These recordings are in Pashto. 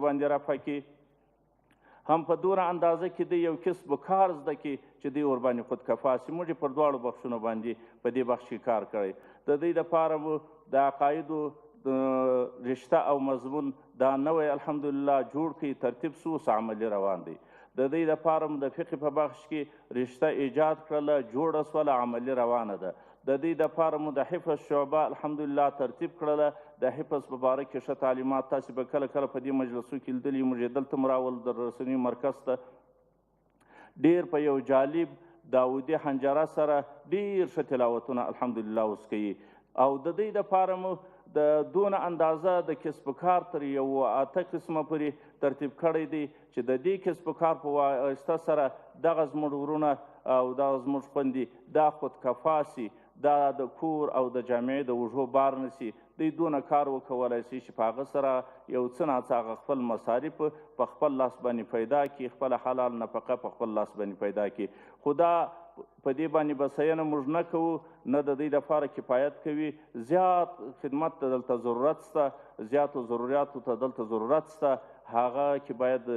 باندې رفع کړي، هم په دومره اندازه کې د یو کسب و کار زده کړي چې دوی ورباندې خودکفا سي. موږ یې پر دواړو بخشونو باندې په دې بخش کې کار کړی. د دوی دپاره مو د عقایدو رشته او مضمون دا نوی الحمدلله جوړ کړي، ترتیب سو، اوس عملي روان دی. د دوی دپاره مو د فقه په بخش کې رشته ایجاد کړله، جوړه سوله، عملي روانه ده. د دوی دپاره مو د حفظ شعبه الحمدلله ترتیب کړله. د حفظ په باره کې ښه تعلیمات تاسې به کله کله په دې مجلسو کې لیدلي، موږ یې دلته م راول د رسنیو مرکز ته ډېر په یو جالب داودي حنجره سره ډېر ښه تلاوتونه الحمدلله اوس کوي. او د دوی دپاره مو د دونه اندازه د کسب کار تر یو 8 قسمه پورې ترتیب کړی دی چې د دې کسب کار په واسطه سره دغه زموږ ورونه او دغه زموږ خویندې دا خودکفا سي، دا د کور او د جامعې د اوږو بار نه سي. دوی دونه کار وکولی سي چې په هغه سره یو څه ناڅه هغه خپل مصارف په خپل لاس باندې پیدا کړي، خپله حلال نفقه په خپل لاس باندې پیدا کړي. خو دا په دې باندې بسیینه موږ نه کوو، نه د دوی دپاره کفایت کوي. زیات خدمت ته دلته ضرورت شته، زیاتو ضروریاتو ته دلته ضرورت شته. هغه چې باید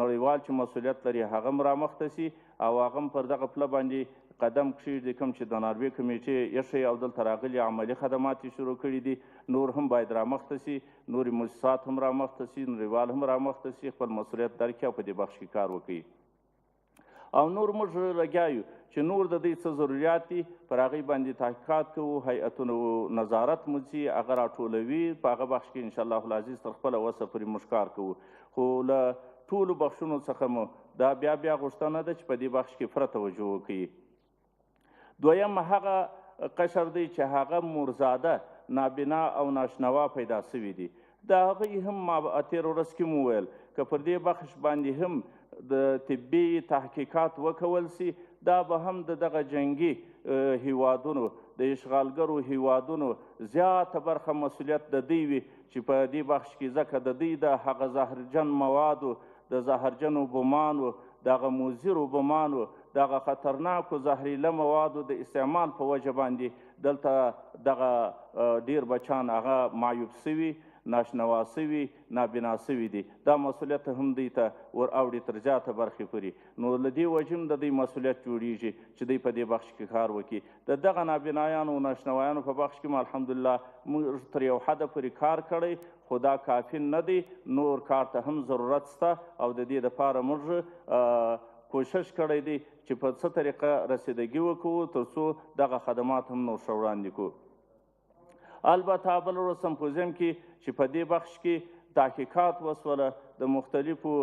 نړیوال چې مسؤلیت لري هغه هم رامخته سي او هغه هم پر دغه پله باندې قدم کښېږدي. کوم چې د ناروې کمیټې ایښی او دلته راغلي عملي خدمات یې شروع کړي دي، نور هم باید رامخته سي، نورې مؤسسات هم رامخته سي، نړیوال هم رامخته سي، خپل مسؤلیت درک کړي او په دې بخش کې کار وکړي. او نور موږ لګیا یو چې نور د دوی څه ضروریات دي پر هغې باندې تحقیقات کوو، هیئتونو نظارت مو ځي، هغه راټولوي، په هغه بخش کې انشاءالله العزیز تر خپله وسه پورې موږ کار کوو. خو له ټولو بخشونو څخه مو دا بیا غوښتنه ده چې په دې بخش کې پوره توجه وکړي. دویم هغه قشر دی چې هغه مرزاده، نابینا او ناشنوا پیدا سوي دي. د هغوی هم ما تېره ورځ کې مو ویل که پر دې بخش باندې هم د طبي تحقیقات وکول سي، دا به هم د دغه جنګي هیوادونو، د اشغالګرو هیوادونو زیاته برخه مسؤلیت د دوی وي چې په دې بخش کې، ځکه د دوی د هغه زهرجن موادو، د زهرجنو بمانو، دغه مضرو بمانو، دغه خطرناکو زهریله موادو د استعمال په وجه باندې دلته دغه ډېر بچان هغه معیوب سوي، ناشنوا سوي، نابینا سوي دي. دا مسؤلیت هم دوی ته ور اوړي تر زیاته برخې پورې. نو له دې وجې هم د دوی مسؤلیت جوړیږي چې دوی په دې بخش کې کار وکړي. د دغه نابینایانو او ناشنوایانو په بخش کې الحمدلله موږ تر یو حده پورې کار کړی، خو دا کافي نه دی، نور کار ته هم ضرورت شته او د دې دپاره موږ کوشش کړی دی چې په څه طریقه رسیدګي وکړو تر څو دغه خدمات هم نور ښه وړاندې کړو. البته بل ورځ سمپوزیم کې چې په دې بخش کې تحقیقات وسوله، د مختلفو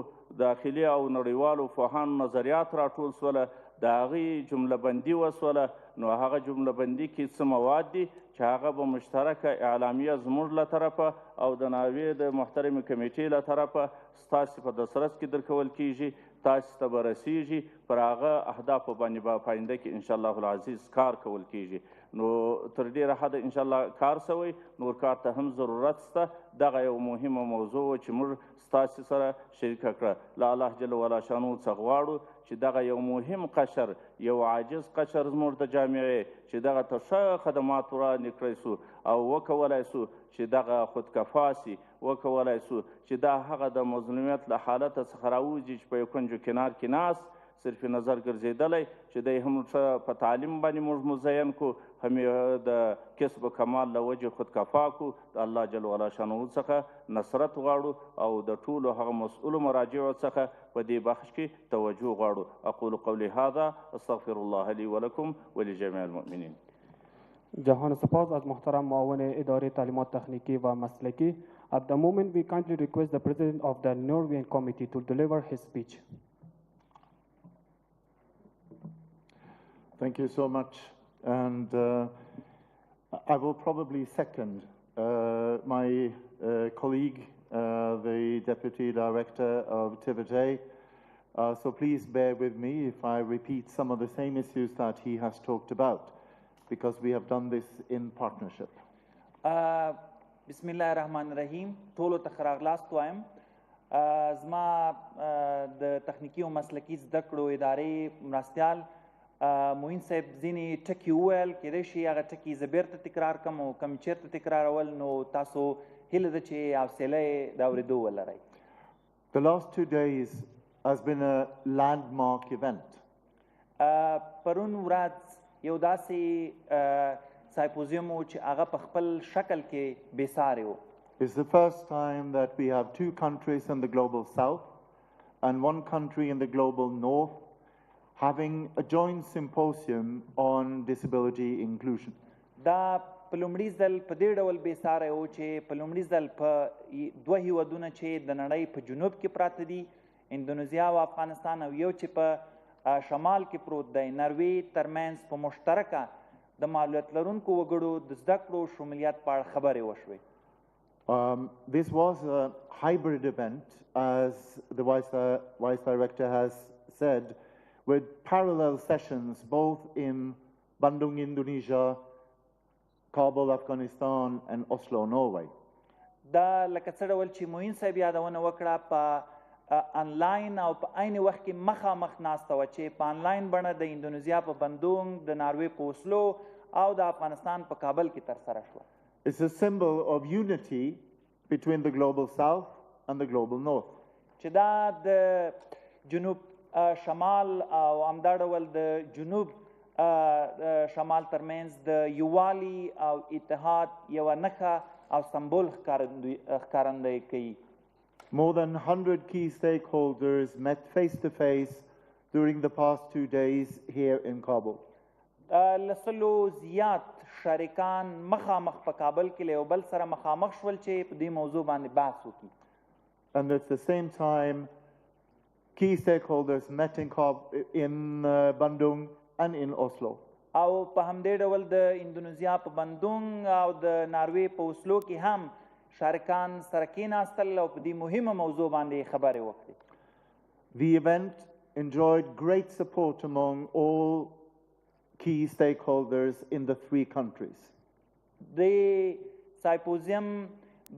داخلي او نړیوالو پوهانو نظریات راټول سوله، د هغې جمله بندي وسوله. نو هغه جمله بندي کې څه مواد دي چې هغه به مشترکه اعلامیه زموږ له طرفه او د ناوې د محترمې کمیټې له طرفه ستاسې په دسترس کې درکول کیږي، تاسې ته به رسیږي. پر هغه اهدافو باندې به په آینده کې انشاءالله العزیز کار کول کیږي. نو تر ډېره حده انشاءالله کار سوی، نور کار ته هم ضرورت شته. دغه یو مهمه موضوع چې موږ ستاسې سره شریکه کړه. له الله جل وعلا شانو څخه غواړو چې دغه یو مهم قشر، یو عاجز قشر زموږ د جامعې چې دغه ته ښه خدمات وړاندې کړی سو او وکولی سو چې دغه خودکفا سي، وکولی سو چې دا هغه د مظلومیت له حالته څخه راوځي چې په یو کنج و کنار کې ناست صرف نظر ګرځېدلی، چې دی هم ښه په تعلیم باندې موږ مزین کو، هم یې د کسب و کمال له وجې خودکفا کو. د الله جل وعلا شانو څخه نصرت غواړو او د ټولو هغه مسؤلو مراجعو څخه په دې بخش کې توجه غواړو. اقول قولی هذا استغفر الله لي ولكم ولجميع المؤمنين. جهان سپاس از محترم معاون اداره تعلیمات تخنیکی و مسلکی. At the moment we kindly request the President of the Norwegian Committee to deliver his speech. Thank you so much. And I will probably second my colleague, the Deputy Director of TVJ. So please bear with me if I repeat some of the same issues that he has talked about, because we have done this in partnership. بسم الله الرحمن الرحیم. ټولو ته ښه راغلاست وایم. زما د تخنیکي او مسلکي زده کړو ادارې مرستیال موین صاحب ځینې ټکي وویل، کیدای شي هغه ټکي زه بیرته تکرار کړم او کوم چېرته تکرارول، نو تاسو هیله ده چې حوصله یې د اورېدو ولرئ. The last 2 days has been a landmark event. پرون ورځ یو داسې سایمپوزیم و چې هغه په خپل شکل کې بېسارې و. It's the first time that we have 2 countries in the global south and 1 country in the global north having a joint symposium on disability inclusion. دا په لومړي ځل په دې ډول بېساری و چې په لومړي ځل په 2 هیوادونه چې د نړۍ په جنوب کې پراته دي، اندونیزیا او افغانستان، او یو چې په شمال کې پروت دی، نروې، ترمنځ په مشترکه د معلولیت لرونکو وګړو د زده کړو شمولیت په اړه خبرې وشوې. This was a hybrid event, as the Vice Director has said, with parallel sessions both in Bandung, Indonesia, Kabul, Afghanistan, and Oslo, Norway. دا لکه څه ډول چې معین صاحب یادونه وکړه، په آنلاین او په عین وخت کې مخامخ ناسته وه چې په آنلاین بڼه د اندونیزیا په بندونګ، د ناروې په اوسلو او د افغانستان په کابل کې ترسره شوه. It's a symbol of unity between the global south and the global north. چې دا د جنوب شمال او همدا ډول د جنوب شمال ترمنځ د یووالي او اتحاد یوه نښه او سمبول ښکارندویي کوي. More than 100 key stakeholders met face to face during the past 2 days here in Kabul. لسلو زیات شریکان مخامخ په کابل کې له یو بل سره مخامخ شول چې په دې موضوع باندې بحث وکړي. And at the same time, key stakeholders met in Bandung and in Oslo. او په همدې ډول د اندونیزیا په بندونګ او د ناروې په اوسلو کې هم شارکان سره کېناستل او په دې مهمه موضوع باندې خبرې وکړي. The event enjoyed great support among all key stakeholders in the 3 countries. د سایمپوزیم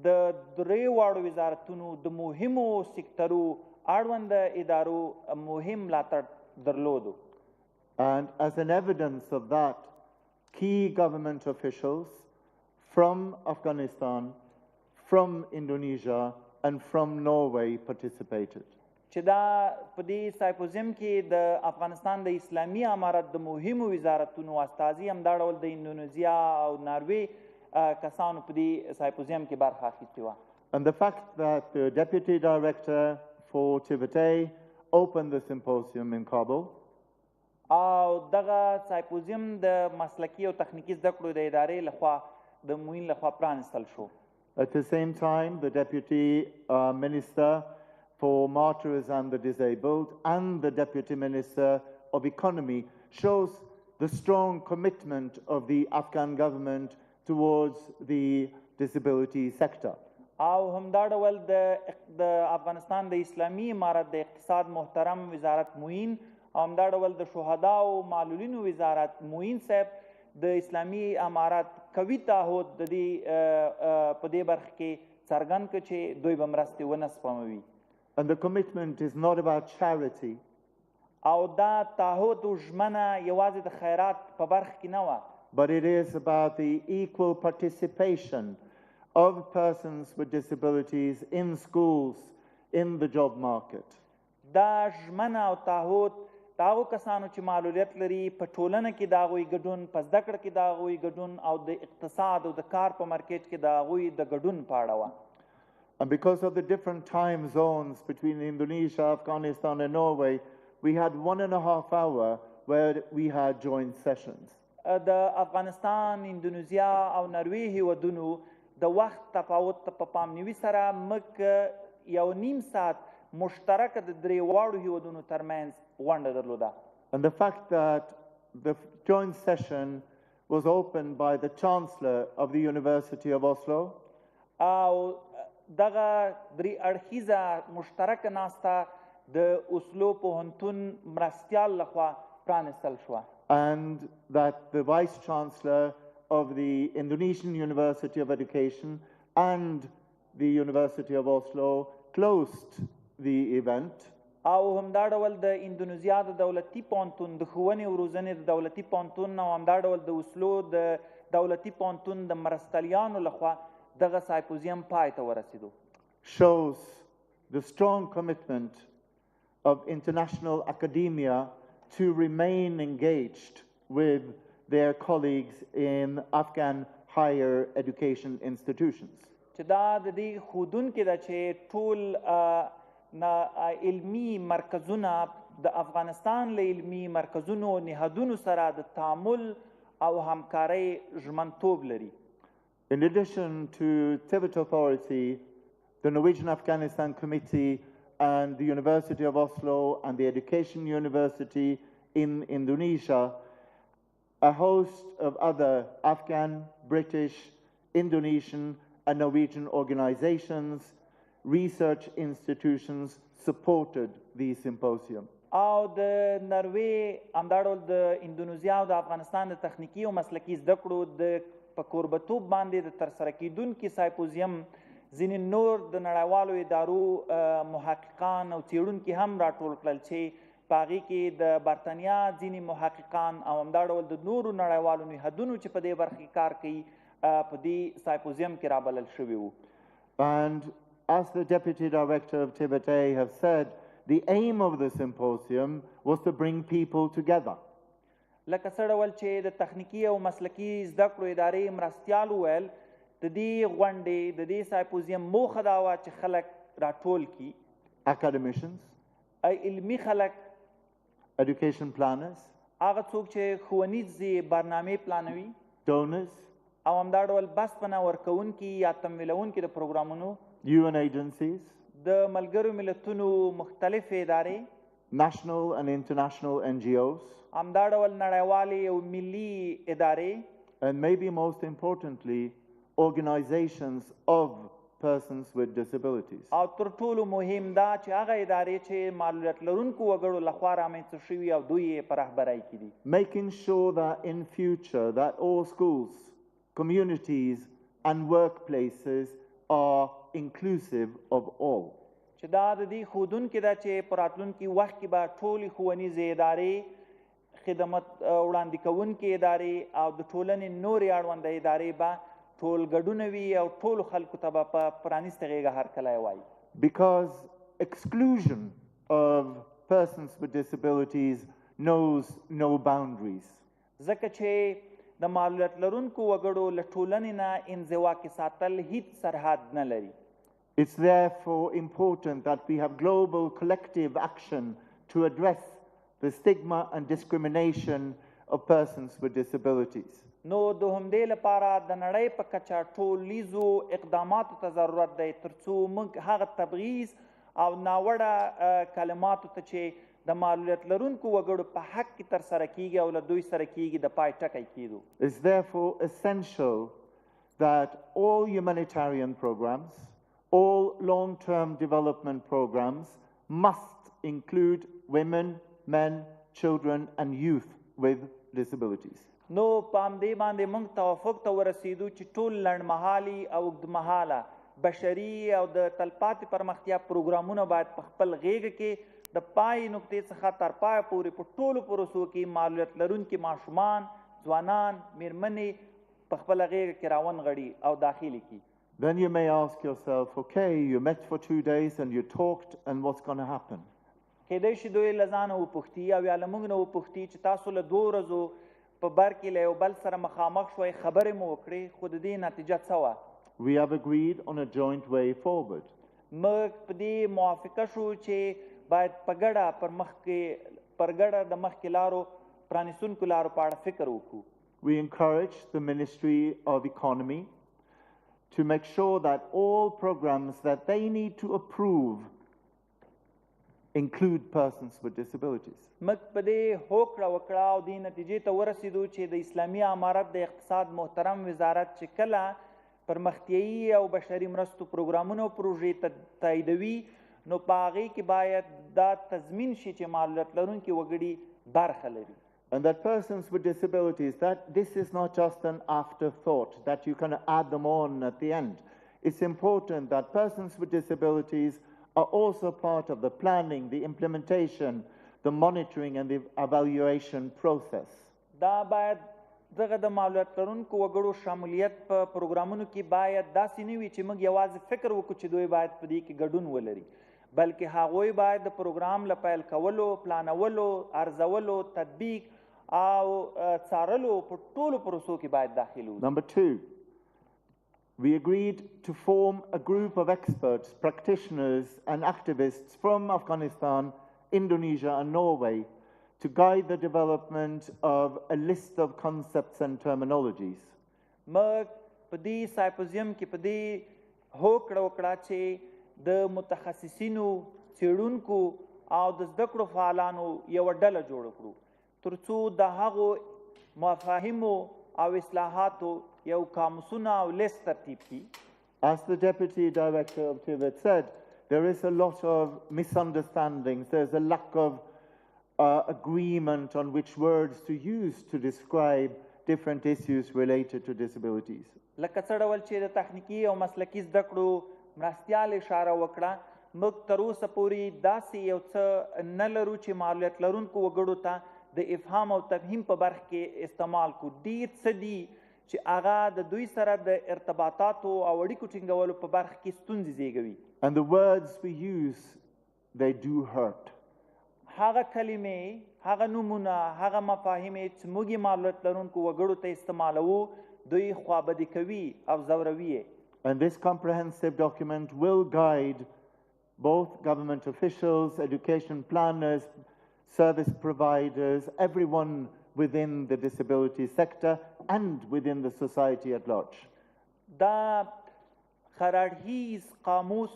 د درې واړو وزارتونو د مهمو سکترو اړوند ادارو مهم ملاتړ درلودو. And as an evidence of that, key government officials from Afghanistan, from Indonesia, and from Norway participated. چې دا په دې سایمپوزیم کې د افغانستان د اسلامي امارت د مهمو وزارتونو استازي، همدا ډول د اندونیزیا او ناروې کسانو په دې سایمپوزیم کې برخه اخیستې وه. And the fact that the Deputy Director for TVT opened the symposium in Kabul او دغه سایمپوزیم د مسلکي او تخنیکي زده کړو د ادارې لخوا د معین لخوا پرانستل شو. At the same time, the Deputy Minister for Martyrs and the Disabled and the Deputy Minister of Economy shows the strong commitment of the Afghan government towards the disability sector. او همدا ډول د افغانستان د اسلامي امارت د اقتصاد محترم وزارت معین او همدا ډول د شهدا او معلولینو وزارت معین صاحب د اسلامي امارت قوي تعهد د دې په دې برخه کې څرګند کړ چې دوی به مرستې ونه سپموي. And the commitment is not about charity. او دا تعهد او ژمنه یوازې د خیرات په برخه کې نه وه، but it is about the equal participation of persons with disabilities in schools, in the job market. دا ژمنه او تعهد د هغو کسانو چې معلولیت لري په ټولنه کې د هغوی ګډون، په زده کړه کې د هغوی ګډون او د اقتصاد او د کار په مارکیټ کې د هغوی د ګډون په اړه وه. And because of the different time zones between Indonesia, Afghanistan, and Norway, we had 1.5 hours where we had joint sessions. د افغانستان، اندونیزیا او نروې هیوادونو د وخت تفاوت په پامنیوي سره موږ 1.5 ساعت مشترکه د درې واړو هیوادونو ترمنځ غونډه درلوده. And the fact that the joint session was opened by the Chancellor of the University of Oslo. او دغه درې اړخیزه مشترکه ناسته د اوسلو پوهنتون مرستیال لخوا پرانستل شوه. And that the Vice Chancellor of the Indonesian University of Education and the University of Oslo closed the event. او همدا ډول د اندونیزیا د دولتي پوهنتون د ښوونې او روزنې د دولتي پوهنتون او همدا ډول د اوسلو د دولتي پوهنتون د مرستلیانو لخوا دغه سایمپوزیم پای ته ورسېدو. Shows the strong commitment of international academia to remain engaged with their colleagues in Afghan higher education institutions. چې دا د دې ښودونکې ده چې ټول علمي مرکزونه د افغانستان له علمي مرکزونو نهادونو سره د تعامل او همکارۍ ژمنتوب لري. In addition to Tibet Authority, the Norwegian Afghanistan Committee and the University of Oslo and the Education University in Indonesia, a host of other Afghan, British, Indonesian and Norwegian organizations, research institutions supported the symposium. او د نروې همدا ډول د اندونیزیا او د افغانستان د تخنیکي او مسلکي زده کړو د په کوربتوب باندې د ترسره کیدونکي سایمپوزیم ځینې نور د نړیوالو ادارو محققان او څېړونکي هم راټول کړل چې په هغې کې د برطانیا ځینې محققان او همدا ډول د نورو نړیوالو نهادونو چې په دې برخه کې کار کوي په دې سایمپوزیم کې رابلل شوي وو. And as the Deputy Director of TIBET-A have said, the aim of the symposium was to bring people together. لکه څه ډول چې د تخنیکي او مسلکي زده کړو ادارې مرستیال وویل د دې غونډې د دې سایمپوزیم موخه دا وه چې خلک راټول کړي. Academicians, علمي خلک، education planners, هغه څوک چې ښوونیزې برنامې پلانوي، donors, او همدا ډول بسپنه ورکوونکي یا تمویلوونکي د پروګرامونو، UN agencies, د ملګرو ملتونو مختلفې ادارې، national and international NGOs, همدا ډول نړیوالې او ملي ادارې، and maybe most importantly, organizations of persons with disabilities. او تر ټولو مهم دا چې هغه ادارې چې معلولیت لرونکو وګړو لخوا رامنځته شوي او دوی یې په رهبرۍ کې دي. Making sure that in future that all schools, communities and workplaces are inclusive of all. چې دا د دې ښودونکې ده چې په راتلونکي وخت کې به ټولې ښوونیزې ادارې، خدمت وړاندې کوونکې ادارې او د ټولنې نورې اړونده ادارې به ټول ګډونه وي او ټولو خلکو ته به په پرانیسته غېږه هرکلی وایي. Because exclusion of persons with disabilities knows no boundaries. ځکه چې د معلولیت لرونکو وګړو له ټولنې نه انزوا کې ساتل هیڅ سرحد نه لري. It's therefore important that we have global collective action to address the stigma and discrimination of persons with disabilities. نو د همدې لپاره د نړۍ په کچه ټولیزو اقداماتو ته ضرورت دی ترڅو موږ هغه تبعیض او ناوړه کلماتو ته چې د معلولیت لرونکو وګړو په حق کې ترسره کیږي او له دوی سره کیږي د پای ټکی کیدو. It's therefore essential that all humanitarian programs, all long-term development programs must include women, men, children and youth with disabilities. نو په همدې باندې موږ توافق ته ورسېدو چې ټول لنډمهالي او اوږدمهاله بشري او د تلپاتې پرمختیا پروګرامونه باید په خپل غېږه کې د پای نقطې څخه تر پایه پورې په ټولو پروسو کې معلولیت لرونکي ماشومان، ځوانان، میرمنې په خپله غېږه کې راونغړي او داخلي کړي. Then you may ask yourself, okay, you met for 2 days and you talked, and what's going to happen? کیدای شي دوی له ځانه وپوښتي او یا له موږ نه وپوښتي چې تاسو له 2 ورځو په بر کې له یو بل سره مخامخ شوئ، خبرې مو وکړې، خو د دې نتیجه څه وه؟ We have agreed on a joint way forward. موږ په دې موافقه شو چې باید په ګډه د مخکې لارو پرانیستونکو لارو په اړه فکر وکړو. We encourage the Ministry of Economy to make sure that all programs that they need to approve include persons with disabilities. موږ په دې هوکړه وکړه او دې نتیجې ته ورسېدو چې د اسلامي امارت د اقتصاد محترم وزارت چې کله پرمختیایي او بشري مرستو پروګرامونه او پروژې تاییدوي نو په هغې کې باید دا تضمین شي چې معلولیت لرونکي وګړي برخه لري. And that persons with disabilities, that this is not just an afterthought, that you can add them on at the end. It's important that persons with disabilities are also part of the planning, the implementation, the monitoring and the evaluation process. دا باید دغه د معلولیت لرونکو وګړو شاملیت په پروګرامونو کې باید داسې نه وي چې موږ یوازې فکر وکړو چې دوی باید په دې کې ګډون ولري، بلکې هغوی باید د پروګرام له پیل کولو، پلانولو، ارزولو، تطبیق او څارلو په ټولو پروسو کې باید داخل وي. Number 2, we agreed to form a group of experts, practitioners and activists from Afghanistan, Indonesia and Norway to guide the development of a list of concepts and terminologies. موږ په دې سایمپوزیم کې په دې هوکړه وکړه چې د متخصصینو، څېړونکو او د زده کړو فعالانو یوه ډله جوړه کړو تر څو د هغو مفاهیمو او اصلاحاتو یو قاموسونه او لیست ترتیب کړي. As the Deputy Director of TVET said, there is a lot of misunderstandings. There's a lack of agreement on which words to use to describe different issues related to disabilities. لکه څه ډول چې د تخنیکي او مسلکي زده کړو مرستیال اشاره وکړه، موږ تر اوسه پورې داسې یو څه نه لرو چې معلولیت لرونکو وګړو ته د افهام او تفهیم په برخه کې استعمال کړو. ډېر څه دي چې هغه د دوی سره د ارتباطاتو او اړیکو ټینګولو په برخه کې ستونزې زیږوي. And the words we use, they do hurt. هغه کلمې، هغه نومونه، هغه مفاهیمې چې موږ یې معلولیت لرونکو وګړو ته استعمالوو، دوی خوابدي کوي او ځوروي یې. And this comprehensive document will guide both government officials, education planners, service providers, everyone within the disability sector and within the society at large. دا خرړهیز قاموس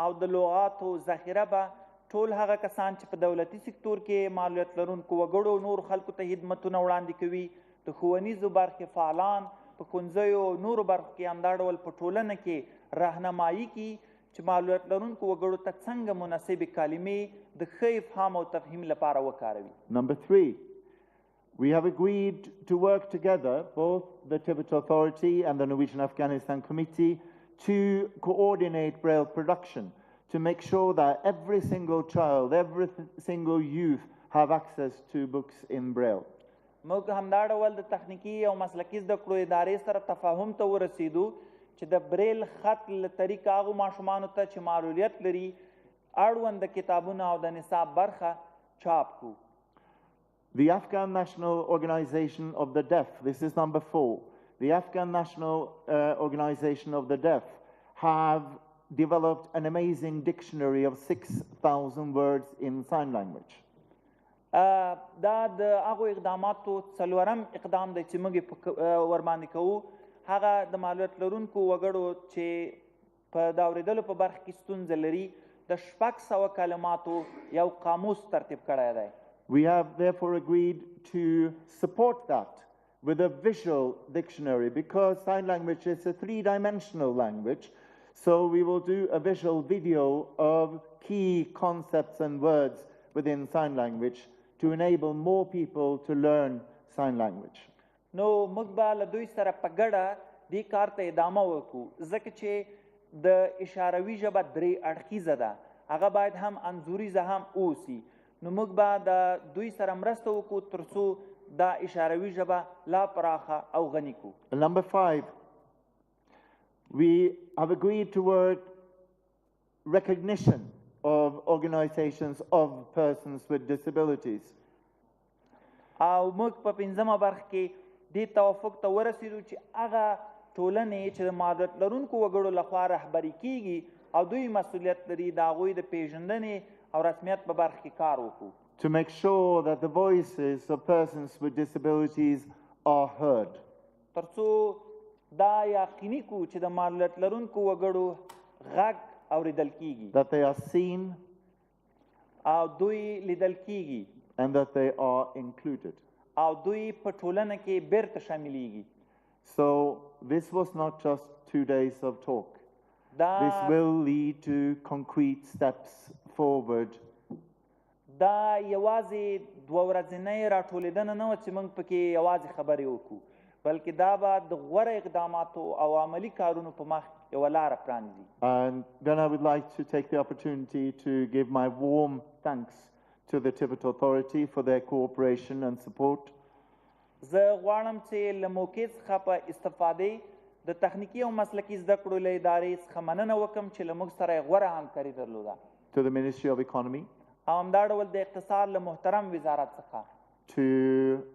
او د لغاتو ذخیره به ټول هغه کسان چې په دولتي سکتور کې معلولیت لرونکو وګړو نور خلکو ته خدمتونه وړاندې کوي، د ښوونیزو برخې فعالان په ښوونځیو نورو برخو کې همدا ډول په ټولنه کې راهنمایي کړي چې معلولیت لرونکو وګړو ته څنګه مناسبې کلمې د ښه افهام او تفهیم لپاره وکاروي. Number 3, we have agreed to work together, both the Tibet Authority and the Norwegian Afghanistan Committee, to coordinate Braille production, to make sure that every single child, every single youth have access to books in Braille. موږ همدا ډول د تخنیکي او مسلکي زده کړو ادارې سره تفاهم ته ورسېدو چې د بریل خط له طریقه هغو ماشومانو ته چې معلولیت لري اړوند د کتابونه او د نصاب برخه چاپ کړو. The Afghan National Organization of the Deaf, this is number 4. The Afghan National Organization of the Deaf have developed an amazing dictionary of 6,000 words in sign language. دا د هغو اقداماتو څلورم اقدام دی چې موږ ورباندې کوو. هغه د معلولیت لرونکو وګړو چې په د اورېدلو په برخه کې ستونزه لري د 600 کلماتو یو قاموس ترتیب کړی دی. We have therefore agreed to support that with a visual dictionary because sign language is a 3-dimensional language. So we will do a visual video of key concepts and words within sign language to enable more people to learn sign language. نو موږ به له دوی سره په ګډه دې کار ته ادامه وکړو ځکه چې د اشاروي ژبه 3 اړخیزه ده، هغه باید هم انځوریزه هم اوسي. نو موږ به د دوی سره مرسته وکړو تر څو دا اشاروي ژبه لا پراخه او غني کړو. Number 5, we have agreed toward recognition of organizations of persons with disabilities. او موږ په 5مه برخه کې دې توافق ته ورسېدو چې هغه ټولنې چې د معلولیت لرونکو وګړو لخوا رهبري کیږي او دوی مسؤلیت لري د هغوی د پیژندنې او رسمیت په برخه کې کار وکړو. To make sure that the voices of persons with disabilities are heard. تر څو دا یقیني کو چې د معلولیت لرونکو وګړو غږ اوریدل کیږي. That they are seen. او دوی لیدل کیږي. And that they are included. او دوی په ټولنه کې بیرته شاملېږي. So this was not just 2 days of talk. This will lead to concrete steps forward. دا یوازې 2 ورځنۍ راټولېدنه نه وه چې موږ پکې یوازې خبرې وکړو، بلکې دا به د غوره اقداماتو او عملي کارونو په مخ یوه لاره پرانیزي. And then I would like to take the opportunity to give my warm thanks to the Tibet Authority for their cooperation and support. زه غواړم چې له موقع څخه په استفادې د تخنیکي او مسلکي زده کړو له ادارې څخه مننه وکړم چې له موږ سره یې غوره همکاري درلوده. to the Ministry of Economy, او همدا ډول د اقتصاد له محترم وزارت څخه to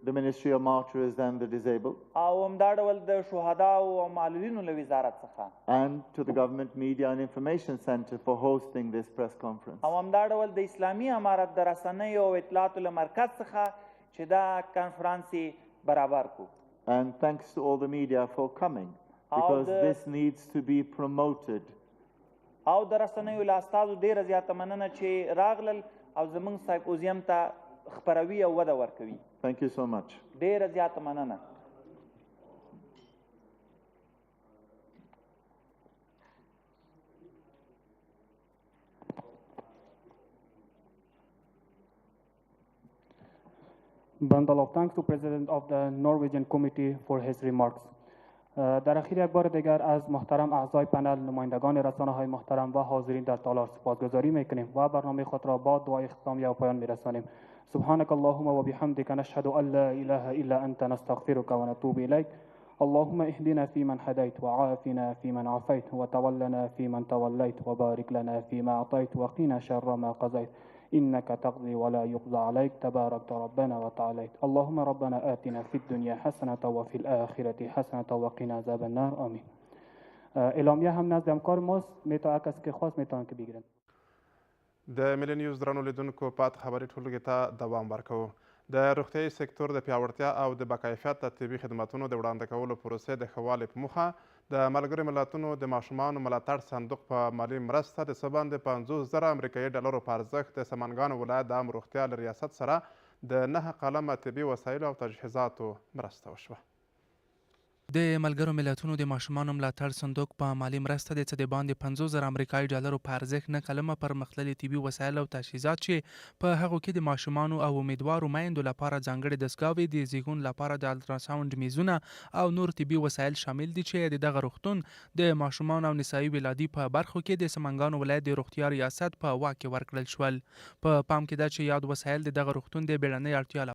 the Ministry of Martyrs and the Disabled, او همدا ډول د شهداو او معلولینو له وزارت څخه and to the Government Media and Information Center for hosting this press conference. او همدا ډول د اسلامي امارت د رسنیو او اطلاعاتو له مرکز څخه چې دا کنفرانس برابر کو. And thanks to all the media for coming, because this needs to be promoted. او د رسنیو له استازو ډېره زیاته مننه چې راغلل او زموږ سایمپوزیم ته خپروي او وده ورکوي. Thank you so much. ډېره زیاته مننه. Bundle of thanks to President of the Norwegian Committee for his remarks. در اخیر یک بار دیگر از محترم اعضای پنل، نمایندگان رسانه‌های محترم و حاضرین در تالار سپاسگزاری میکنیم و برنامه خود را با دعای اختتامیه و پایان میرسانیم. سبحانك اللهم وبحمدك نشهد ان لا اله الا انت نستغفرك ونتوب اليك. اللهم اهدنا فيمن هديت وعافنا فيمن عافيت وتولنا فيمن توليت وبارك لنا فيما اعطيت وقنا شر ما قضيت إنك تقضي ولا يقضى عليك تبارك ربنا وتعاليت. اللهم ربنا آتنا في الدنيا حسنة وفي الآخرة حسنة وقنا عذاب النار آمین. اعلامیه هم نزد همکار ماست، میتونه کسی که خواست میتونه که بگیرن. د ملي نیوز درنو لیدونکو پات خبري ټولګي ته دوام ورکوو. د روغتیايي سکتور د پیاوړتیا او د باکیفیته طبي خدماتونو د وړاندې کولو پروسې د ښه والي په موخه د ملګرو ملتونو د ماشومانو ملاتړ صندوق په مالي مرسته د څه باندې 50,000 امریکایي ډالرو په ارزښت د سمنګانو ولایت د عام روغتیا له ریاست سره د 9 قلمه طبي وسایلو او تجهیزاتو مرسته وشوه. د ملګرو ملتونو د ماشومانو ملاتړ صندوق په مالي مرسته د څه د باندې 50,000 امریکایي ډالرو په ارزښت 9 قلمه پرمختللي طبي وسایل او تجهیزات چې په هغو کې د ماشومانو او امیدوارو میندو لپاره ځانګړې دستګاوې، د زیږون لپاره د الټراساونډ میزونه او نور طبي وسایل شامل دي چې د دغه روغتون د ماشومانو او نسایي ولادي په برخو کې د سمنګانو ولایت د روغتیا ریاست په واک کې ورکړل شول. په پام کې ده چې یاد وسایل د دغه روغتون د بیړنۍ اړتیا